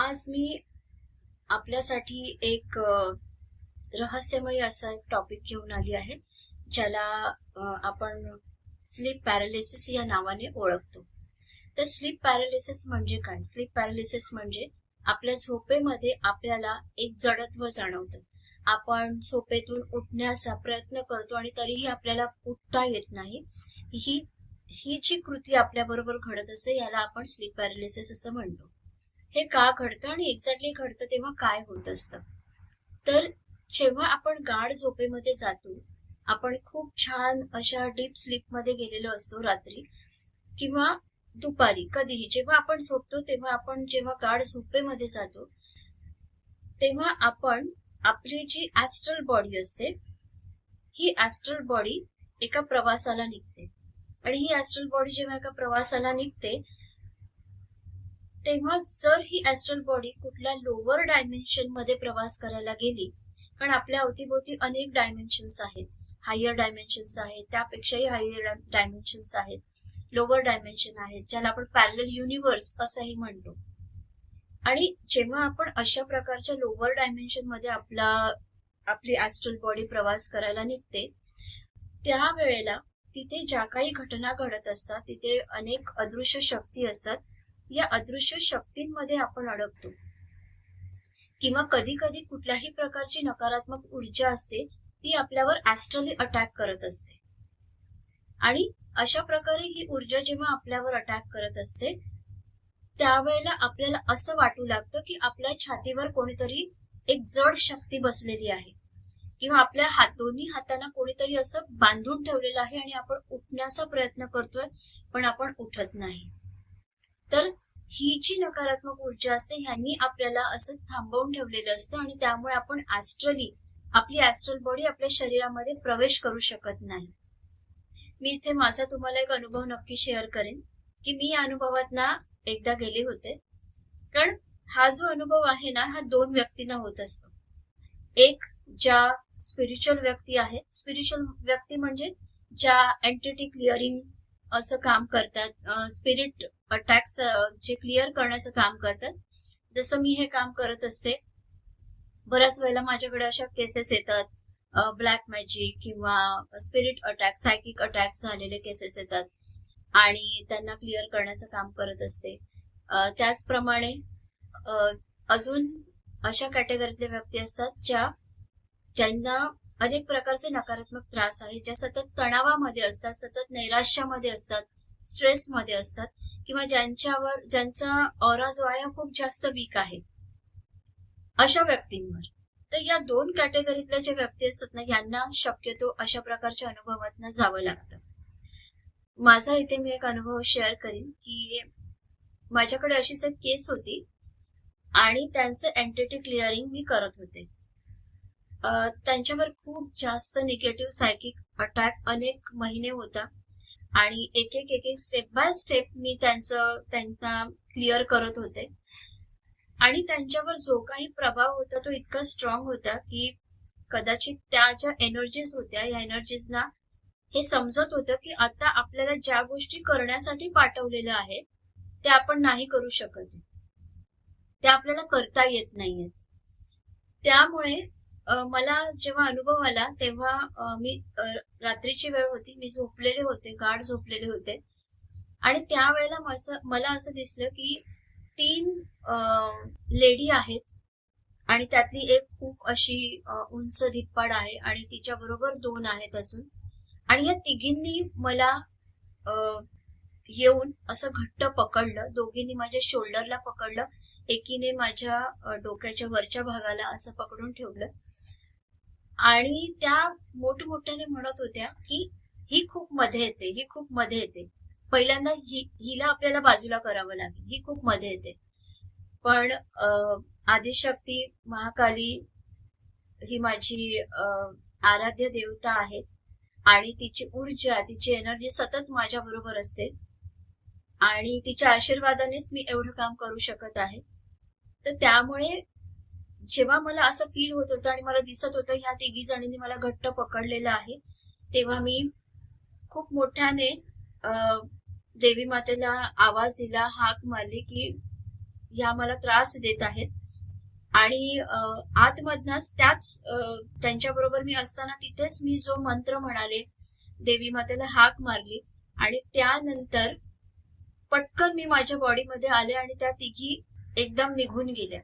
आज मी आपल्यासाठी एक रहस्यमय असा एक टॉपिक घेऊन आली आहे, ज्याला आपण स्लीप पॅरालिसिस या नावाने ओळखतो. तर स्लीप पॅरालिसिस म्हणजे काय? स्लीप पॅरालिसिस म्हणजे आपल्या झोपेमध्ये आपल्याला एक जडत्व जाणवतं. आपण झोपेतून उठण्याचा प्रयत्न करतो आणि तरीही आपल्याला उठता येत नाही. ही ही जी कृती आपल्या बरोबर घडत असते याला आपण स्लीप पॅरालिसिस असं म्हणतो. हे का घडतं आणि एक्झॅक्टली घडतं तेव्हा काय होत असतं? तर जेव्हा आपण गाढ झोपेमध्ये जातो, आपण खूप छान अशा डीप स्लीप मध्ये गेलेलो असतो रात्री किंवा दुपारी, कधीही जेव्हा आपण झोपतो तेव्हा आपण जेव्हा गाढ झोपेमध्ये जातो तेव्हा आपण आपली जी ऍस्ट्रल बॉडी असते, ही ऍस्ट्रल बॉडी एका प्रवासाला निघते. आणि ही ऍस्ट्रल बॉडी जेव्हा एका प्रवासाला निघते तेव्हा जर ही ऍस्ट्रल बॉडी कुठल्या लोअर डायमेन्शन मध्ये प्रवास करायला गेली, कारण आपल्या अवतीभोवती अनेक डायमेन्शन्स आहेत, हायर डायमेन्शन्स आहेत, त्यापेक्षाही हायर डायमेन्शन्स आहेत, लोअर डायमेन्शन आहेत, ज्याला आपण पॅरलल युनिव्हर्स असंही म्हणतो. आणि जेव्हा आपण अशा प्रकारच्या लोअर डायमेन्शन मध्ये आपली ऍस्ट्रल बॉडी प्रवास करायला निघते, त्यावेळेला तिथे ज्या काही घटना घडत असतात, तिथे अनेक अदृश्य शक्ती असतात. या अदृश्य शक्तींमध्ये आपण अडकतो किंवा कधी कधी कुठल्याही प्रकारची नकारात्मक ऊर्जा असते, ती आपल्यावर ऍस्ट्रली अटॅक करत असते. आणि अशा प्रकारे ही ऊर्जा जेव्हा आपल्यावर अटॅक करत असते त्यावेळेला आपल्याला असं वाटू लागतं की आपल्या छातीवर कोणीतरी एक जड शक्ती बसलेली आहे किंवा आपल्या दोन्ही हातांना कोणीतरी असं बांधून ठेवलेलं आहे आणि आपण उठण्याचा प्रयत्न करतोय पण आपण उठत नाही. तर ही जी नकारात्मक ऊर्जा असते ह्यांनी आपल्याला असं थांबवून ठेवलेलं असतं आणि त्यामुळे आपण आपली ऍस्ट्रल बॉडी आपल्या शरीरामध्ये प्रवेश करू शकत नाही. मी इथे माझा तुम्हाला एक अनुभव नक्की शेअर करेन की मी या अनुभवात ना एकदा गेले होते. कारण हा जो अनुभव आहे ना, हा दोन व्यक्तींना होत असतो. एक ज्या स्पिरिच्युअल व्यक्ती आहेत, स्पिरिच्युअल व्यक्ती म्हणजे ज्या एंटिटी क्लिअरिंग असं काम करतात, स्पिरिट अटॅक्स जे क्लिअर करण्याचं काम करतात, जसं मी हे काम करत असते. बऱ्याच वेळेला माझ्याकडे अशा केसेस येतात, ब्लॅक मॅजिक किंवा स्पिरिट अटॅक, सायकिक अटॅक्स झालेले केसेस येतात आणि त्यांना क्लिअर करण्याचं काम करत असते. त्याचप्रमाणे अजून अशा कॅटेगरीतले व्यक्ती असतात ज्यांना अनेक प्रकारचे नकारात्मक त्रास आहे, ज्या सतत तणावामध्ये असतात, सतत नैराश्यामध्ये असतात, स्ट्रेसमध्ये असतात किंवा ज्यांचा ऑरा जो आहे खूप जास्त वीक आहे, अशा व्यक्तींवर. तर या दोन कॅटेगरीतल्या ज्या व्यक्ती असतात ना, यांना शक्यतो अशा प्रकारच्या अनुभवातनं जावं लागतं. माझा इथे मी एक अनुभव शेअर करीन की माझ्याकडे अशीच एक केस होती आणि त्यांचं एंटिटी क्लिअरिंग मी करत होते. त्यांच्यावर खूप जास्त निगेटिव्ह सायकिक अटॅक अनेक महिने होता आणि एक एक स्टेप बाय स्टेप मी त्यांना क्लिअर करत होते. आणि त्यांच्यावर जो काही प्रभाव होता तो इतका स्ट्रॉंग होता की कदाचित त्या ज्या एनर्जीज होत्या, या एनर्जीजना हे समजत होतं की आता आपल्याला ज्या गोष्टी करण्यासाठी पाठवलेल्या आहे त्या आपण नाही करू शकत, त्या आपल्याला करता येत नाहीयेत. त्यामुळे मला जेव्हा अनुभव आला तेव्हा मी रात्रीची वेळ होती, मी झोपलेले होते, गाढ झोपलेले होते आणि त्यावेळेला मला असं दिसलं की 3 लेडी आहेत आणि त्यातली एक खूप अशी उंच धिप्पाड आहे आणि तिच्या बरोबर 2 आहेत अजून. आणि या तिघींनी मला येऊन असं घट्ट पकडलं, दोघींनी माझ्या शोल्डरला पकडलं, एकीने माझ्या डोक्याच्या वरच्या भागाला असं पकडून ठेवलं आणि त्या मोठमोठ्याने म्हणत होत्या की ही खूप मध्ये येते, ही खूप मध्ये येते. पहिल्यांदा हिला आपल्याला बाजूला करावं लागेल, ही खूप मध्ये येते. पण आदिशक्ती महाकाली ही माझी आराध्य देवता आहे आणि तिची ऊर्जा, तिची एनर्जी सतत माझ्या बरोबर असते आणि तिच्या आशीर्वादानेच मी एवढं काम करू शकत आहे. तर त्यामुळे जेव्हा मला असं फील होत होतं आणि मला दिसत होतं ह्या तिघी जणींनी मला घट्ट पकडलेलं आहे, तेव्हा मी खूप मोठ्याने देवी मातेला आवाज दिला, हाक मारली की या मला त्रास देत आहेत. आणि आतमधनच त्यांच्याबरोबर मी असताना तिथेच मी जो मंत्र म्हणाले, देवी मातेला हाक मारली आणि त्यानंतर पटकन मी माझ्या बॉडीमध्ये आले आणि त्या तिघी एकदम निघून गेल्या.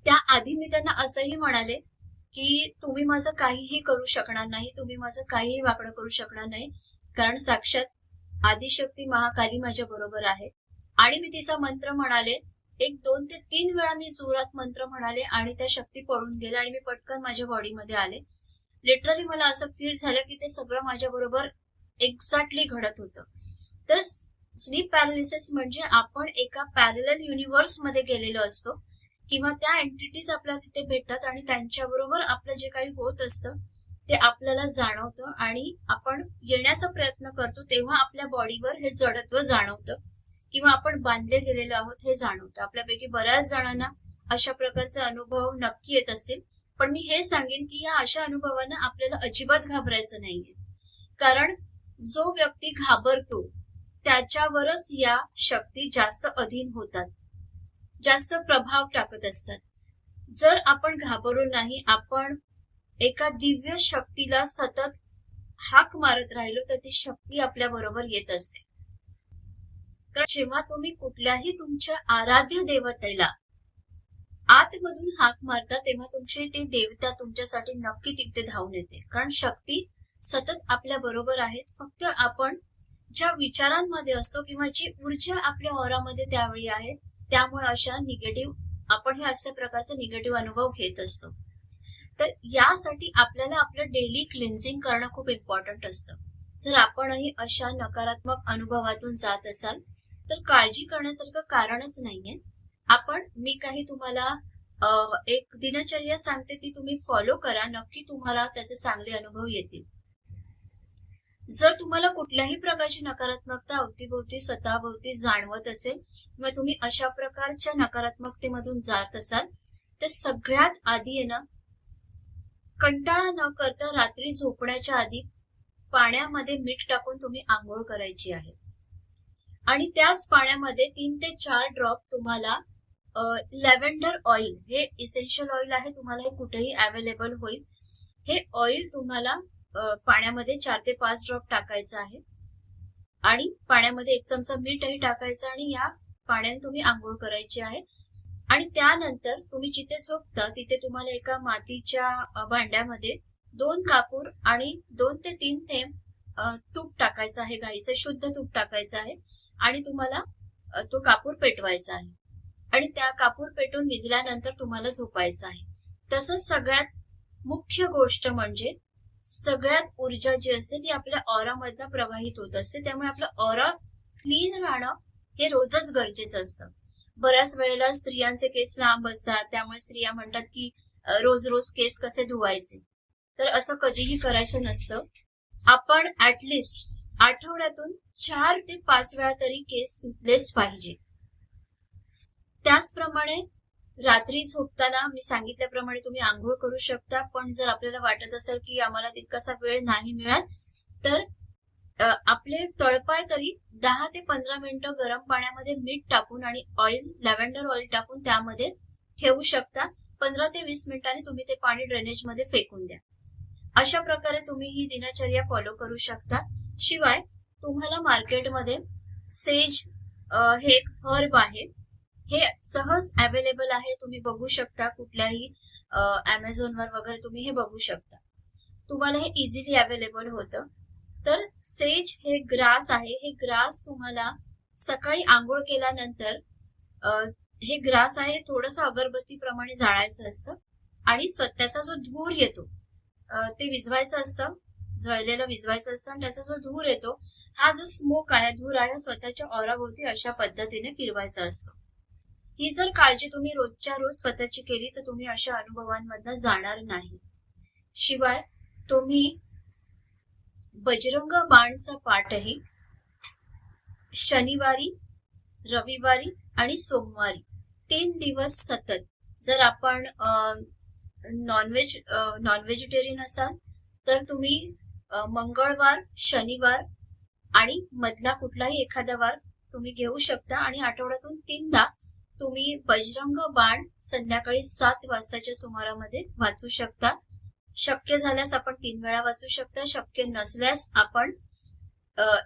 त्याआधी मी त्यांना असंही म्हणाले की तुम्ही माझं काहीही करू शकणार नाही, तुम्ही माझं काहीही वाकडं करू शकणार नाही, कारण साक्षात आदिशक्ती महाकाली माझ्या बरोबर आहे. आणि मी तिचा मंत्र म्हणाले, 1, 2 ते 3 वेळा मी जोरात मंत्र म्हणाले आणि त्या शक्ती पळून गेल्या आणि मी पटकन माझ्या बॉडीमध्ये आले. लिटरली मला असं फील झालं की ते सगळं माझ्या बरोबर एक्झॅक्टली घडत होतं. तर स्लीप पॅरालिसिस म्हणजे आपण एका पॅरलल युनिव्हर्स मध्ये गेलेलो असतो किंवा त्या एंटिटीज आपल्याला तिथे भेटतात आणि त्यांच्याबरोबर आपलं जे काही होत असतं ते आपल्याला जाणवतं आणि आपण येण्याचा प्रयत्न करतो तेव्हा आपल्या बॉडीवर हे जडत्व जाणवतं किंवा आपण बांधले गेलेलो आहोत हे जाणवतं. आपल्यापैकी बऱ्याच जणांना अशा प्रकारचे अनुभव नक्की येत असतील, पण मी हे सांगेन की या अशा अनुभवांना आपल्याला अजिबात घाबरायचं नाहीये, कारण जो व्यक्ती घाबरतो त्याच्यावरच या शक्ती जास्त अधीन होतात, जास्त प्रभाव टाकत असतात. जर आपण घाबरू नाही, आपण एका दिव्य शक्तीला सतत हाक मारत राहिलो तर ती शक्ती आपल्या बरोबर येत असते. कारण जेव्हा तुम्ही कुठल्याही तुमच्या आराध्य देवतेला आतमधून हाक मारता तेव्हा तुमची ती देवता तुमच्यासाठी नक्की तिथे धावून येते, कारण शक्ती सतत आपल्या बरोबर आहेत. फक्त आपण ज्या विचारांमध्ये असतो किंवा जी ऊर्जा आपल्या ऑरामध्ये त्यावेळी आहे त्यामुळे अशा निगेटिव्ह आपण हे अशा प्रकारचे निगेटिव्ह अनुभव घेत असतो. तर यासाठी आपल्याला आपलं डेली क्लिन्झिंग करणं खूप इम्पॉर्टंट असतं. जर आपणही अशा नकारात्मक अनुभवातून जात असाल तर काळजी करण्यासारखं कारणच नाहीये. मी काही तुम्हाला एक दिनचर्या सांगते, ती तुम्ही फॉलो करा, नक्की तुम्हाला त्याचे चांगले अनुभव येतील. जर तुम्हाला कुठल्याही प्रकारची नकारात्मकता अवतीभोवती स्वतःभोवती जाणवत असेल किंवा तुम्ही अशा प्रकारच्या नकारात्मकतेमधून जात असाल तर सगळ्यात आधी आहे ना, कंटाळा न करता रात्री झोपण्याच्या आधी पाण्यामध्ये मीठ टाकून तुम्ही आंघोळ करायची आहे आणि त्याच पाण्यामध्ये 3 ते 4 ड्रॉप तुम्हाला लॅव्हेंडर ऑइल, हे इसेन्शियल ऑइल आहे, तुम्हाला हे कुठेही अवेलेबल होईल. हे ऑइल तुम्हाला पाण्यामध्ये 4 ते 5 ड्रॉप टाकायचं आहे आणि पाण्यामध्ये 1 चमचा मीठही टाकायचं आणि या पाण्याने तुम्ही आंघोळ करायची आहे. आणि त्यानंतर तुम्ही जिथे झोपता तिथे तुम्हाला एका मातीच्या भांड्यामध्ये 2 कापूर आणि 2 ते 3 थेंब तूप टाकायचं आहे, गाईचं शुद्ध तूप टाकायचं आहे आणि तुम्हाला तो कापूर पेटवायचा आहे आणि त्या कापूर पेटून विझल्यानंतर तुम्हाला झोपायचं आहे. तसंच सगळ्यात मुख्य गोष्ट म्हणजे सगळ्यात ऊर्जा जी असते ती आपल्या ऑरामधनं प्रवाहित होत असते, त्यामुळे आपलं ऑरा क्लीन राहणं हे रोजच गरजेचं असतं. बऱ्याच वेळेला स्त्रियांचे केस लांब असतात, त्यामुळे स्त्रिया म्हणतात की रोज रोज केस कसे धुवायचे, तर असं कधीही करायचं नसतं. आपण ऍटलिस्ट आठवड्यातून 4 ते 5 वेळा तरी केस धुतलेच पाहिजे. त्याचप्रमाणे रात्री झोपताना मी सांगितल्याप्रमाणे तुम्ही आंघोळ करू शकता, पण जर आपल्याला वाटत असेल की आम्हाला तितकासा वेळ नाही मिळत तर आपले तळपाय तरी 10 ते 15 मिनिटं गरम पाण्यामध्ये मीठ टाकून आणि ऑइल, लॅव्हेंडर ऑइल टाकून त्यामध्ये ठेवू शकता. 15 ते 20 मिनिटांनी तुम्ही ते पाणी ड्रेनेज मध्ये फेकून द्या. अशा प्रकारे तुम्ही ही दिनचर्या फॉलो करू शकता. शिवाय तुम्हाला मार्केटमध्ये सेज हे एक हर्ब आहे, हे सहज अवेलेबल आहे, तुम्ही बघू शकता. कुठल्याही अमेझॉनवर वगैरे तुम्ही हे बघू शकता, तुम्हाला हे इझिली अवेलेबल होतं. तर सेज हे ग्रास आहे, हे ग्रास तुम्हाला सकाळी आंघोळ केल्यानंतर हे ग्रास आहे थोडंसं अगरबत्तीप्रमाणे जाळायचं असतं आणि त्याचा जो धूर येतो ते विझवायचं असतं, जळलेलं विझवायचं असतं आणि त्याचा जो धूर येतो, हा जो स्मोक आहे, धूर आहे, स्वतःच्या ऑराभोवती अशा पद्धतीने फिरवायचा असतो. ही जर काळजी तुम्ही रोजच्या रोज स्वतःची केली तर तुम्ही अशा अनुभवांमधनं जाणार नाही. शिवाय तुम्ही बजरंग बाणचा पाठही शनिवारी, रविवारी आणि सोमवारी 3 दिवस सतत, जर आपण नॉनव्हेजिटेरियन असाल तर तुम्ही मंगळवार, शनिवार आणि मधला कुठलाही एखादा वार तुम्ही घेऊ शकता आणि आठवड्यातून 3दा तुम्ही बजरंग बाण संध्याकाळी 7 वाजताच्या सुमारामध्ये वाचू शकता. शक्य झाल्यास आपण 3 वेळा वाचू शकता, शक्य नसल्यास आपण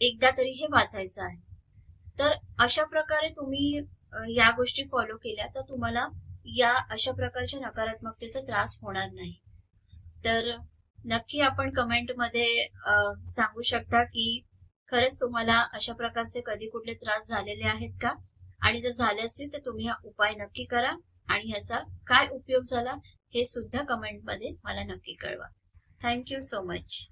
एकदा तरी हे वाचायचं आहे. तर अशा प्रकारे तुम्ही या गोष्टी फॉलो केल्या तर तुम्हाला या अशा प्रकारच्या नकारात्मकतेचा त्रास होणार नाही. तर नक्की आपण कमेंटमध्ये सांगू शकता की खरंच तुम्हाला अशा प्रकारचे कधी कुठले त्रास झालेले आहेत का, आणि जर झाले असतील तर तुम्ही हा उपाय नक्की करा आणि ह्याचा काय उपयोग झाला हे सुद्धा कमेंटमध्ये मला नक्की कळवा. Thank you so much.